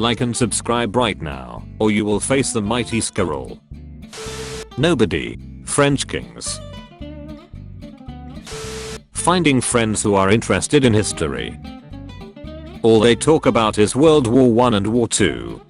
Like and subscribe right now, or you will face the mighty Skrull. Nobody. French kings. Finding friends who are interested in history. All they talk about is World War I and War II.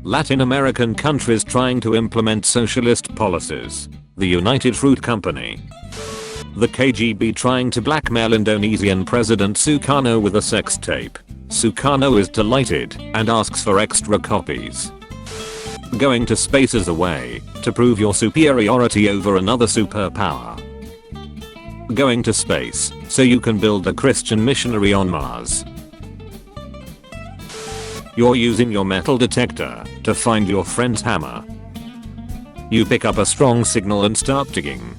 Latin American countries trying to implement socialist policies. The United Fruit Company. The KGB trying to blackmail Indonesian President Sukarno with a sex tape. Sukarno is delighted and asks for extra copies. Going to space is a way to prove your superiority over another superpower. Going to space so you can build a Christian missionary on Mars. You're using your metal detector to find your friend's hammer. You pick up a strong signal and start digging.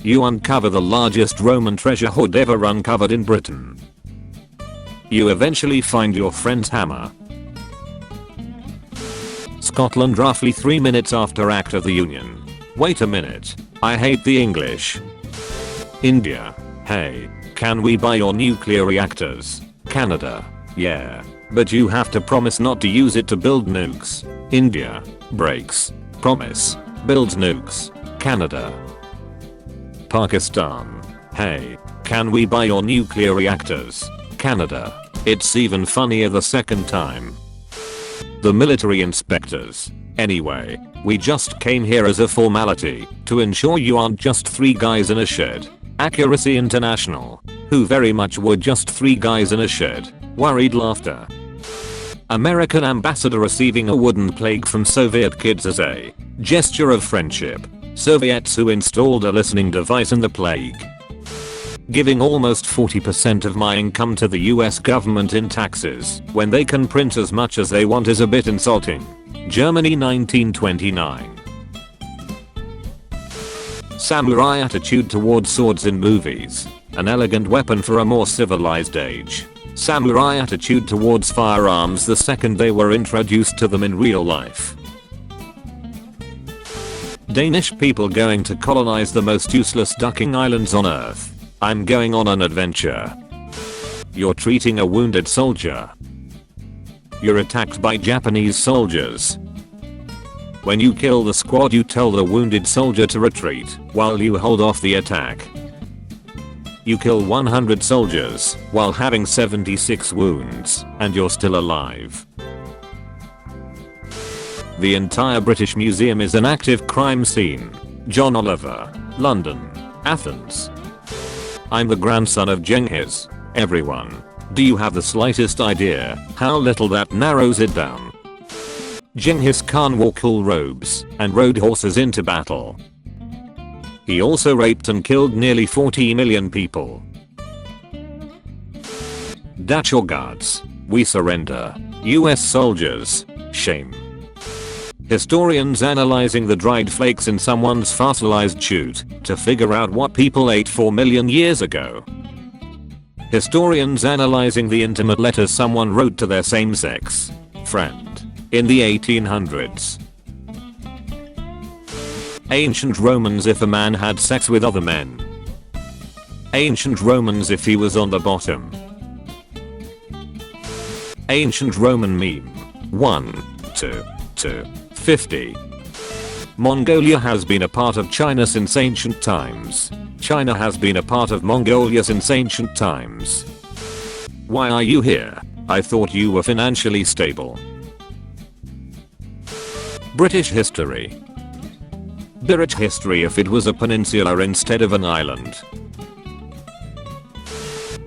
You uncover the largest Roman treasure hoard ever uncovered in Britain. You eventually find your friend's hammer. Scotland roughly 3 minutes after Act of the Union. Wait a minute, I hate the English. India. Hey, can we buy your nuclear reactors? Canada. Yeah, but you have to promise not to use it to build nukes. India. Breaks. Promise. Builds nukes. Canada. Pakistan. Hey, can we buy your nuclear reactors? Canada. It's even funnier the second time. The military inspectors. Anyway, we just came here as a formality to ensure you aren't just 3 guys in a shed. Accuracy International. Who very much were just 3 guys in a shed. Worried laughter. American ambassador receiving a wooden plague from Soviet kids as a gesture of friendship. Soviets who installed a listening device in the plague. Giving almost 40% of my income to the US government in taxes when they can print as much as they want is a bit insulting. Germany 1929. Samurai attitude towards swords in movies. An elegant weapon for a more civilized age. Samurai attitude towards firearms the second they were introduced to them in real life. Danish people going to colonize the most useless ducking islands on earth. I'm going on an adventure. You're treating a wounded soldier. You're attacked by Japanese soldiers. When you kill the squad you tell the wounded soldier to retreat while you hold off the attack. You kill 100 soldiers while having 76 wounds and you're still alive. The entire British Museum is an active crime scene. John Oliver. London. Athens. I'm the grandson of Genghis. Everyone. Do you have the slightest idea how little that narrows it down? Genghis Khan wore cool robes and rode horses into battle. He also raped and killed nearly 40 million people. Datch your guards. We surrender. US soldiers. Shame. Historians analyzing the dried flakes in someone's fossilized chute to figure out what people ate 4 million years ago. Historians analyzing the intimate letters someone wrote to their same-sex friend in the 1800s. Ancient Romans if a man had sex with other men. Ancient Romans if he was on the bottom. Ancient Roman meme. 1 to 50. Mongolia has been a part of China since ancient times. China has been a part of Mongolia since ancient times. Why are you here? I thought you were financially stable. British history. British history if it was a peninsula instead of an island.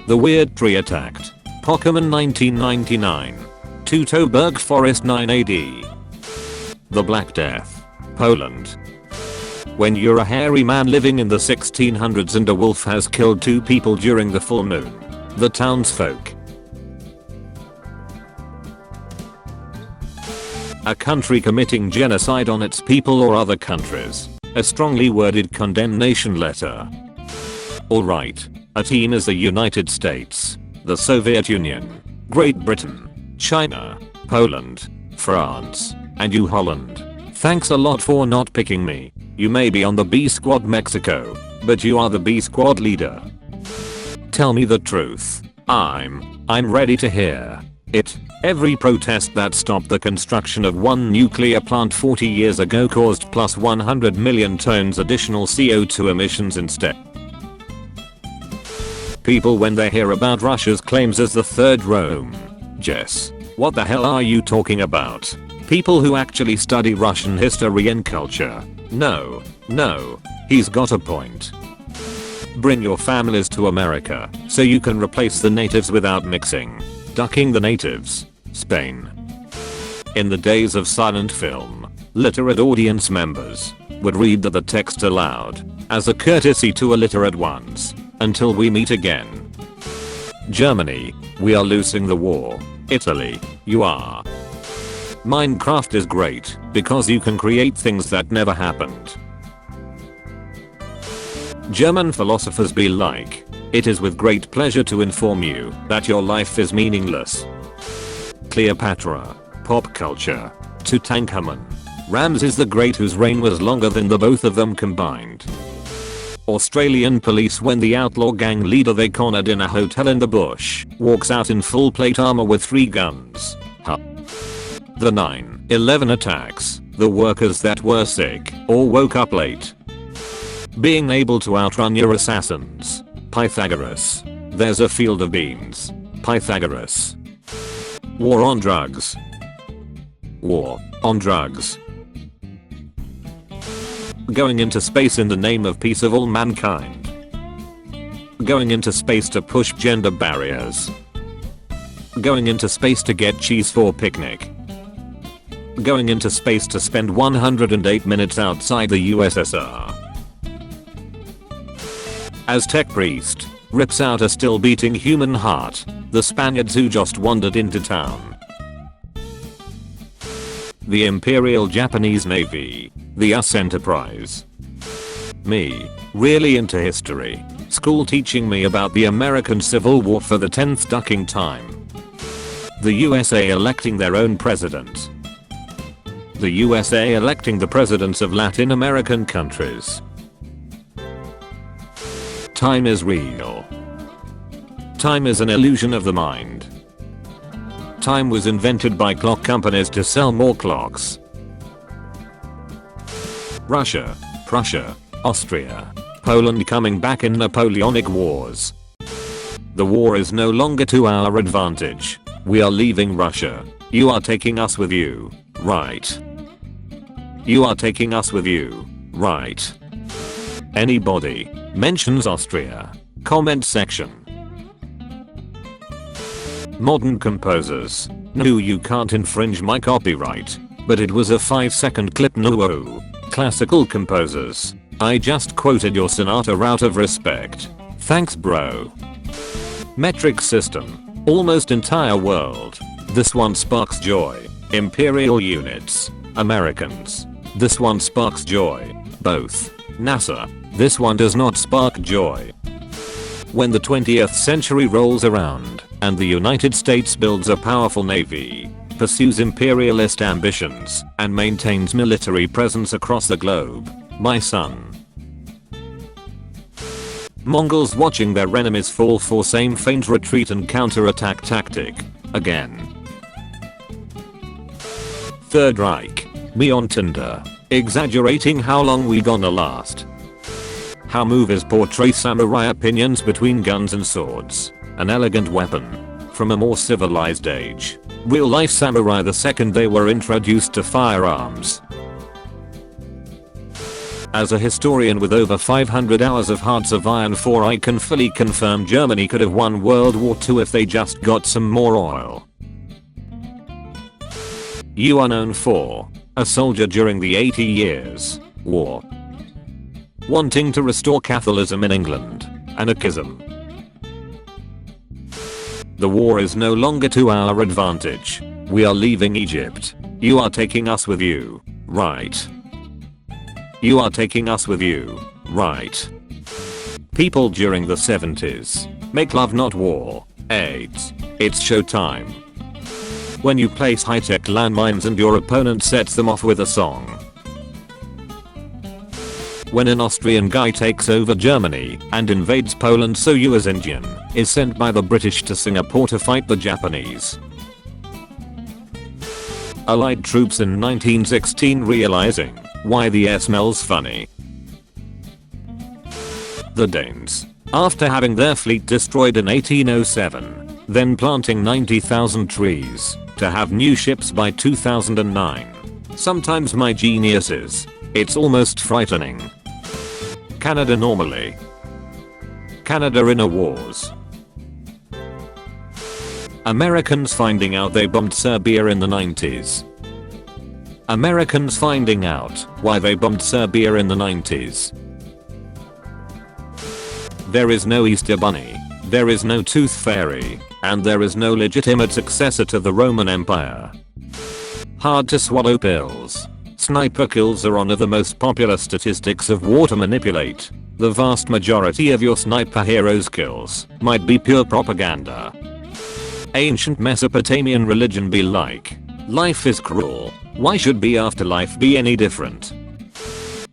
The weird tree attacked. Pokemon 1999. Teutoburg Forest 9 AD. The Black Death. Poland. When you're a hairy man living in the 1600s and a wolf has killed 2 people during the full moon. The townsfolk. A country committing genocide on its people or other countries. A strongly worded condemnation letter. Alright. A team is the United States, the Soviet Union, Great Britain, China, Poland, France, and you Holland. Thanks a lot for not picking me. You may be on the B Squad Mexico, but you are the B Squad leader. Tell me the truth. I'm ready to hear it. Every protest that stopped the construction of one nuclear plant 40 years ago caused plus 100 million tons additional CO2 emissions instead. People when they hear about Russia's claims as the third Rome. Jess, what the hell are you talking about? People who actually study Russian history and culture. No, he's got a point. Bring your families to America so you can replace the natives without mixing. Ducking the natives. Spain. In the days of silent film, literate audience members would read the text aloud as a courtesy to illiterate ones until we meet again. Germany, we are losing the war. Italy, you are. Minecraft is great because you can create things that never happened. German philosophers be like, it is with great pleasure to inform you that your life is meaningless. Cleopatra, pop culture, Tutankhamun, Ramses the Great whose reign was longer than the both of them combined. Australian police when the outlaw gang leader they cornered in a hotel in the bush walks out in full plate armor with 3 guns. The 9/11 attacks, the workers that were sick or woke up late. Being able to outrun your assassins. Pythagoras. There's a field of beans. Pythagoras. War on drugs. War on drugs. Going into space in the name of peace of all mankind. Going into space to push gender barriers. Going into space to get cheese for picnic. Going into space to spend 108 minutes outside the USSR. Aztec priest rips out a still beating human heart. The Spaniards who just wandered into town. The Imperial Japanese Navy. The US Enterprise. Me, really into history. School teaching me about the American Civil War for the 10th ducking time. The USA electing their own president. The USA electing the presidents of Latin American countries. Time is real. Time is an illusion of the mind. Time was invented by clock companies to sell more clocks. Russia, Prussia, Austria, Poland coming back in Napoleonic Wars. The war is no longer to our advantage. We are leaving Russia. You are taking us with you, right? You are taking us with you, right? Anybody mentions Austria? Comment section. Modern composers. No, you can't infringe my copyright. But it was a 5-second clip. No. Classical composers. I just quoted your sonata out of respect. Thanks bro. Metric system. Almost entire world. This one sparks joy. Imperial units. Americans. This one sparks joy. Both. NASA. This one does not spark joy. When the 20th century rolls around and the United States builds a powerful navy, pursues imperialist ambitions, and maintains military presence across the globe, my son. Mongols watching their enemies fall for same faint retreat and counterattack tactic. Again. Third Reich. Me on Tinder. Exaggerating how long we gonna last. How movies portray samurai opinions between guns and swords. An elegant weapon. From a more civilized age. Real life samurai the second they were introduced to firearms. As a historian with over 500 hours of Hearts of Iron 4, I can fully confirm Germany could have won World War II if they just got some more oil. You are known for a soldier during the 80 Years' War. Wanting to restore Catholicism in England. Anarchism. The war is no longer to our advantage. We are leaving Egypt. You are taking us with you, right? You are taking us with you, right? People during the 70s. Make love not war. AIDS. It's showtime. When you place high-tech landmines and your opponent sets them off with a song. When an Austrian guy takes over Germany and invades Poland, so you as Indian is sent by the British to Singapore to fight the Japanese. Allied troops in 1916 realizing why the air smells funny. The Danes, after having their fleet destroyed in 1807, then planting 90,000 trees to have new ships by 2009. Sometimes my genius is, it's almost frightening. Canada normally. Canada in a wars. Americans finding out they bombed Serbia in the 90s. Americans finding out why they bombed Serbia in the 90s. There is no Easter Bunny, there is no Tooth Fairy, and there is no legitimate successor to the Roman Empire. Hard to swallow pills. Sniper kills are one of the most popular statistics of war to manipulate. The vast majority of your sniper hero's kills might be pure propaganda. Ancient Mesopotamian religion be like, life is cruel, why should the afterlife be any different?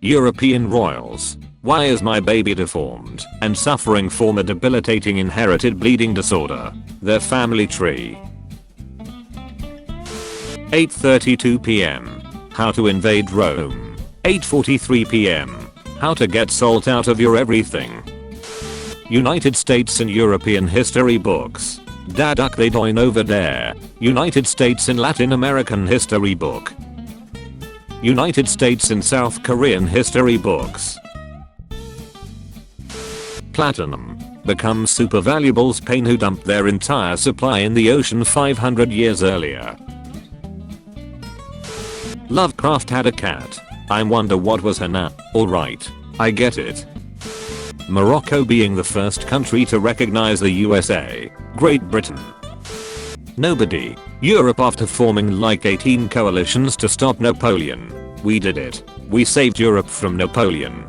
European royals, why is my baby deformed and suffering from a debilitating inherited bleeding disorder? Their family tree. 8:32 p.m. How to invade Rome. 8:43 p.m. How to get salt out of your everything. United States in European history books. Da duck they doin over there. United States in Latin American history book. United States in South Korean history books. Platinum becomes super valuables pain who dumped their entire supply in the ocean 500 years earlier. Lovecraft had a cat. I wonder what was her name. Alright, I get it. Morocco being the first country to recognize the USA. Great Britain. Nobody. Europe after forming like 18 coalitions to stop Napoleon. We did it. We saved Europe from Napoleon.